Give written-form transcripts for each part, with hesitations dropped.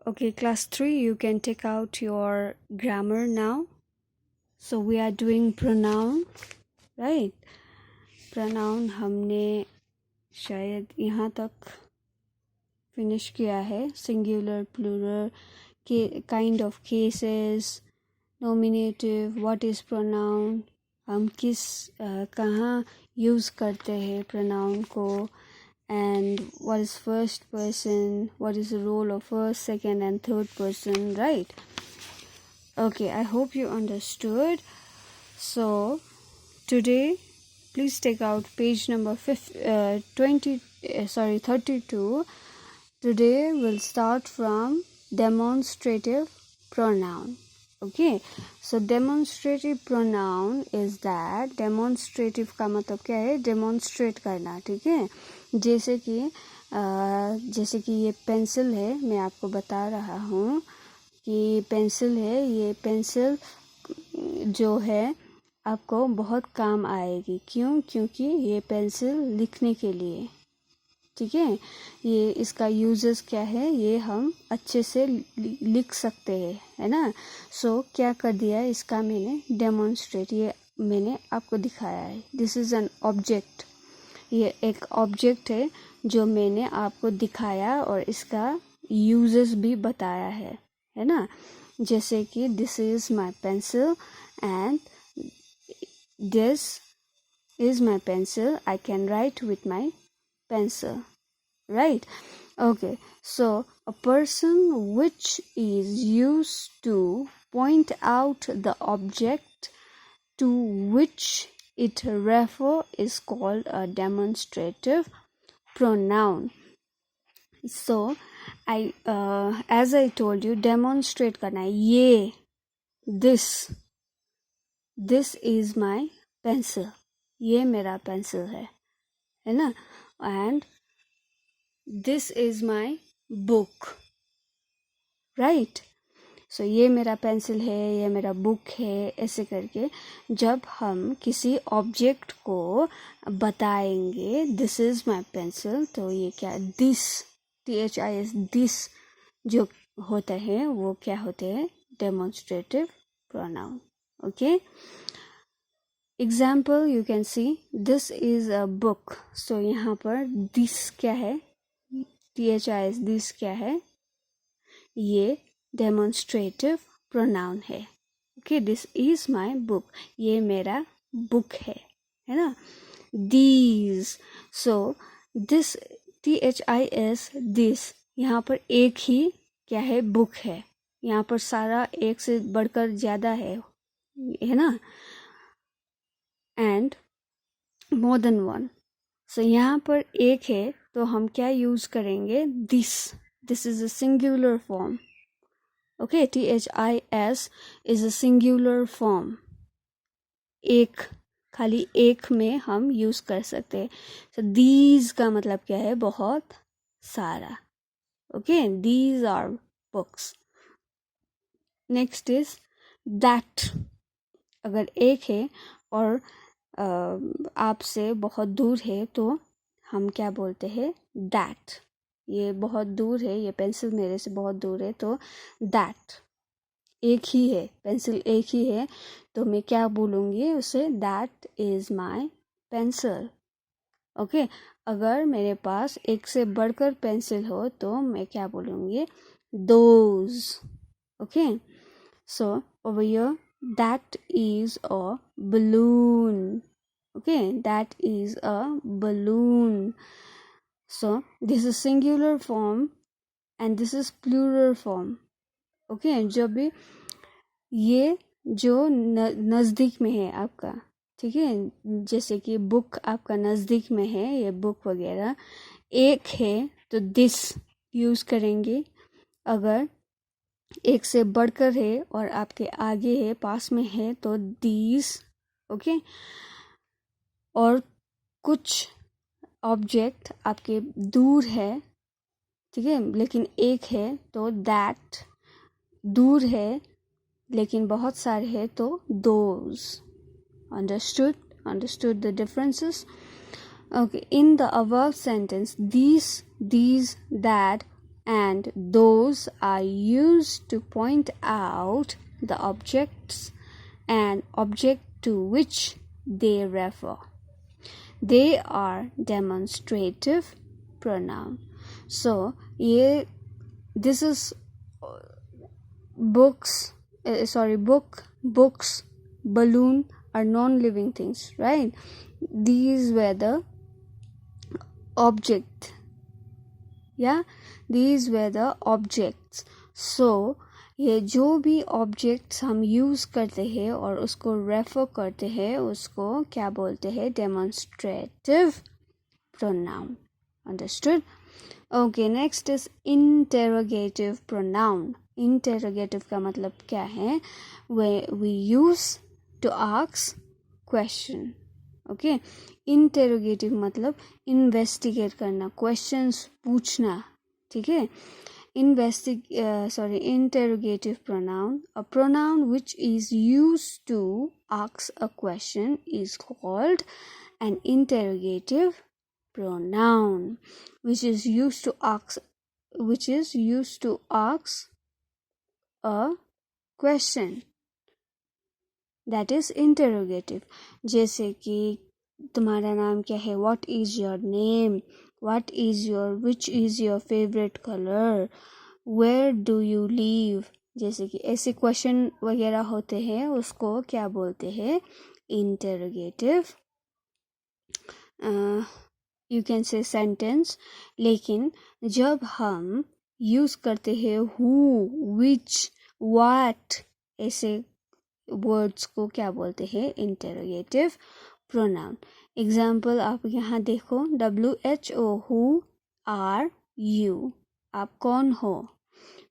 Okay, class 3, you can take out your grammar now. So we are doing pronoun, right? Pronoun हमने शायद यहाँ तक finish किया है. Singular, plural, kind of cases, nominative, what is pronoun, हम कहाँ use करते हैं pronoun को, and what is first person, what is the role of first, second and third person, right? Okay, I hope you understood. So today please take out page number 32. Today we'll start from demonstrative pronoun. Okay, so demonstrative pronoun is that demonstrative का मतलब क्या है? Demonstrate करना, ठीक है? जैसे कि ये पेंसिल है, मैं आपको बता रहा हूँ कि पेंसिल है, ये पेंसिल जो है आपको बहुत काम आएगी. क्यों? क्योंकि ये पेंसिल लिखने के लिए, ठीक है? ये इसका यूजेस क्या है, ये हम अच्छे से लिख सकते हैं, है ना? सो क्या कर दिया इसका मैंने डेमोन्स्ट्रेट, ये मैंने आपको दिखाया है. दिस इज़ एन ऑब्जेक्ट, ये एक ऑब्जेक्ट है जो मैंने आपको दिखाया और इसका यूजेस भी बताया है ना? जैसे कि this is my pencil and this is my pencil. I can write with my pencil, right? Okay, so a person which is used to point out the object to which it refer is called a demonstrative pronoun. So as I told you, demonstrate करना है. ये this is my pencil, ये मेरा pencil है ना? and this is my book, right? so ये मेरा pencil है, ये मेरा बुक है, ऐसे करके जब हम किसी ऑब्जेक्ट को बताएंगे दिस इज माई पेंसिल, तो ये क्या दिस THIS दिस जो होता है वो क्या होते हैं? Demonstrative pronoun. Okay, example you can see this is a book. So यहाँ पर दिस क्या है? THIS दिस क्या है? ये डेमोन्स्ट्रेटिव प्रोनाउन है. Okay, this is my book, ये मेरा बुक है ना? These, so this THIS this, यहाँ पर एक ही क्या है? बुक है. यहाँ पर सारा एक से बढ़कर ज़्यादा है ना? And more than one. So यहाँ पर एक है तो हम क्या यूज़ करेंगे? This is a singular form. Okay, THIS is a singular form. एक, खाली एक में हम यूज़ कर सकते हैं. सो दीज का मतलब क्या है? बहुत सारा. Okay, these are books. Next is that. अगर एक है और आपसे बहुत दूर है तो हम क्या बोलते हैं? दैट. ये बहुत दूर है, ये पेंसिल मेरे से बहुत दूर है, तो दैट. एक ही है, पेंसिल एक ही है, तो मैं क्या बोलूँगी उसे? That is my pencil. Okay, अगर मेरे पास एक से बढ़कर पेंसिल हो तो मैं क्या बोलूँगी? Those. Okay, so over here that is a balloon. Okay, that is a balloon. So this is singular form and this is plural form. Okay, जब भी ये जो नज़दीक में है आपका, ठीक है? जैसे कि बुक आपका नज़दीक में है, ये बुक वगैरह एक है तो दिस यूज़ करेंगे. अगर एक से बढ़कर है और आपके आगे है, पास में है, तो दीज. ओके, और कुछ ऑब्जेक्ट आपके दूर है, ठीक है, लेकिन एक है, तो दैट. दूर है लेकिन बहुत सारे है, तो those. Understood the differences? Okay, in the above sentence these, that and those are used to point out the objects and object to which they refer. They are demonstrative pronoun. So this is books, books, balloon are non-living things, right? These were the object. Yeah, these were the objects. So ये जो भी objects हम use करते हैं और उसको refer करते हैं उसको क्या बोलते हैं? Demonstrative pronoun. Understood? Okay, next is interrogative pronoun. Interrogative का मतलब क्या है? We use to ask question. Okay, interrogative मतलब इन्वेस्टिगेट करना, क्वेश्चंस पूछना. ठीक है. Interrogative pronoun. A pronoun which is used to ask a question is called an interrogative pronoun, which is used to ask a question. That is interrogative. जैसे कि तुम्हारा नाम क्या है? What is your name? Which is your favorite color? Where do you live? जैसे कि ऐसे question वगैरह होते हैं उसको क्या बोलते हैं? Interrogative. You can say sentence. लेकिन जब हम यूज करते हैं who, which, what ऐसे वर्ड्स को क्या बोलते हैं? Interrogative pronoun. एग्जाम्पल आप यहाँ देखो. WHO, who are you? आप कौन हो?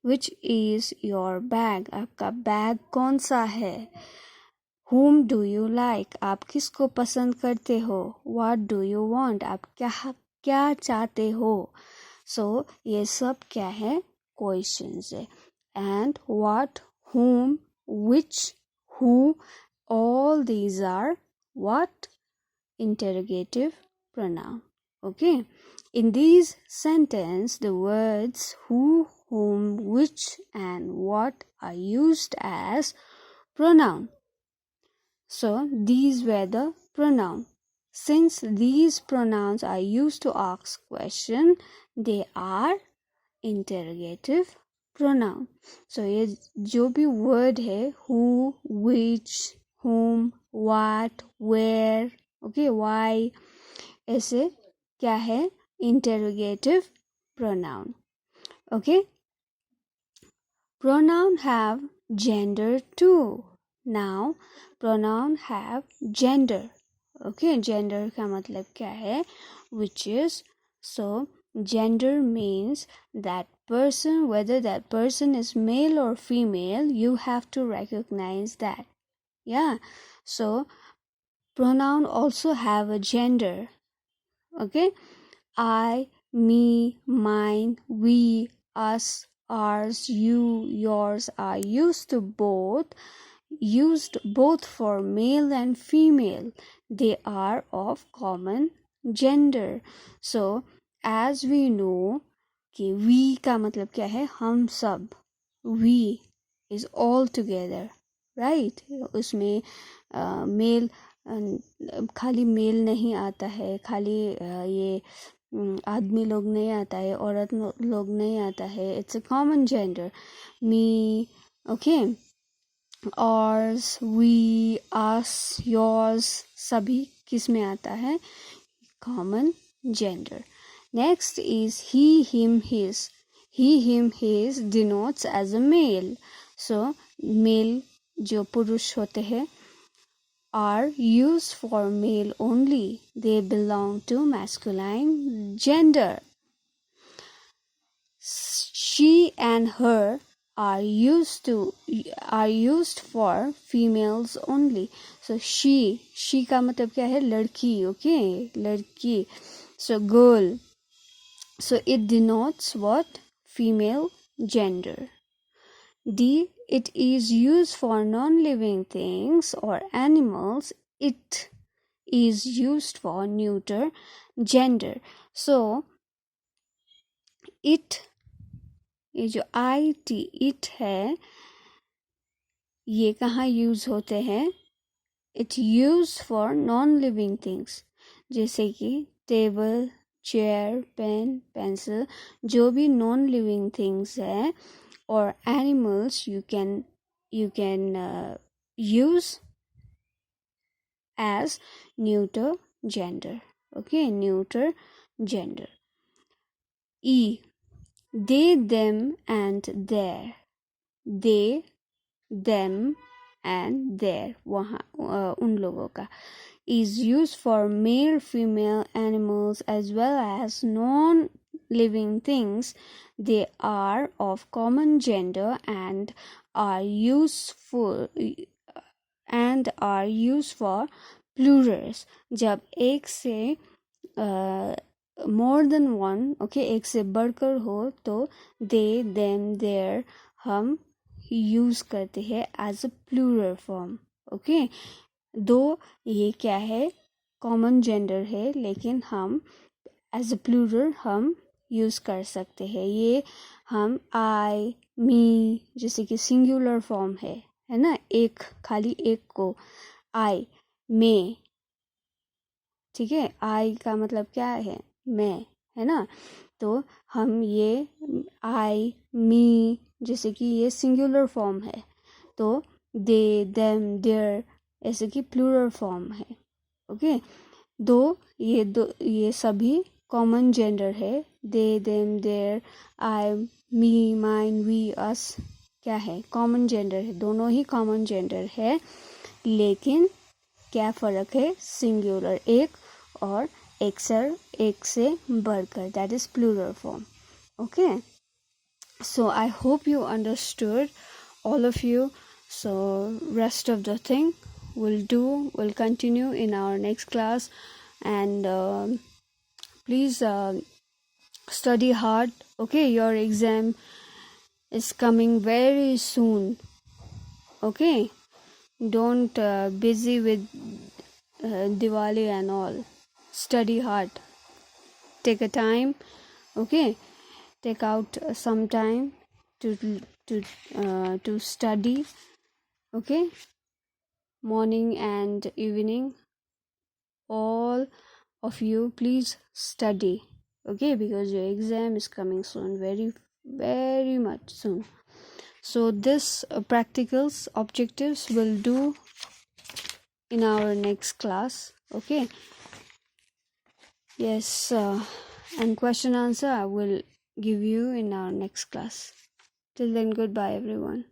Which is your bag? आपका बैग कौन सा है? Whom do you like? आप किसको पसंद करते हो? What do you want? आप क्या चाहते हो? So ये सब क्या है? क्वेश्चंस है. And what, whom, which, who, all these are what? Interrogative pronoun. Okay. In these sentence, the words who, whom, which and what are used as pronoun. So these were the pronoun. Since these pronouns are used to ask question, they are interrogative pronoun. So ये जो भी word है who, which, whom, what, where, okay, why, ऐसे क्या है? Interrogative pronoun. Okay. Pronoun have gender too. Now pronoun have gender. Okay, gender का मतलब क्या है? Which is, so gender means that person, whether that person is male or female, you have to recognize that. Yeah, so pronoun also have a gender. Okay, I, me, mine, we, us, ours, you, yours are used both for male and female. They are of common gender. So as we know कि we का मतलब क्या है? हम सब. We is all together, right? उसमें mail खाली mail नहीं आता है, खाली ये आदमी लोग नहीं आता है, औरत लोग नहीं आता है. It's a common gender. Me, okay, ours, we, us, yours सभी किस में आता है? Common gender. Next is he, him, his. He, him, his denotes as a male. So male जो पुरुष होते हैं are used for male only. They belong to masculine gender. She and her are used for females only. So she का मतलब क्या है? लड़की. Okay, लड़की. So girl. So it denotes what? Female gender. D, it is used for non-living things or animals. It is used for neuter gender. So it ये जो IT it है, ये कहाँ यूज होते हैं? It use for non living things, जैसे कि table, chair, pen, pencil, जो भी नॉन लिविंग थिंग्स है, और animals you can use as neuter gender. Okay, neuter gender. E, they, them and their. They, them and their, वहाँ उन लोगों का, is used for male, female animals as well as non-living things. They are of common gender and are useful and are used for plurals. जब एक से more than one, okay, एक से बढ़कर हो तो they, them, their हम use करते हैं as a plural form. Okay, दो ये क्या है, कॉमन जेंडर है, लेकिन हम एज अ प्लूरल हम यूज कर सकते हैं. ये हम आई, मी, जैसे कि सिंगुलर फॉर्म है ना, एक, खाली एक को आई, मे, ठीक है, आई का मतलब क्या है, मैं, है ना. तो हम ये आई, मी, जैसे कि ये सिंगुलर फॉर्म है, तो दे, देम, देयर ऐसे कि प्लूरल फॉर्म है. ओके, दो ये सभी कॉमन जेंडर है. They, them, their, I, me, mine, we, us क्या है, कॉमन जेंडर है. दोनों ही कॉमन जेंडर है, लेकिन क्या फ़र्क है, सिंगुलर एक और एक से बढ़कर, that is plural form. Okay, so I hope you understood, all of you. So rest of the thing we'll continue in our next class, and please study hard. Okay, your exam is coming very soon. Okay, don't busy with Diwali and all. Study hard, take a time. Okay, take out some time to study. Okay, morning and evening, all of you please study. Okay, because your exam is coming soon, very very much soon. So this practicals objectives will do in our next class. Okay, yes, and question answer I will give you in our next class. Till then, goodbye everyone.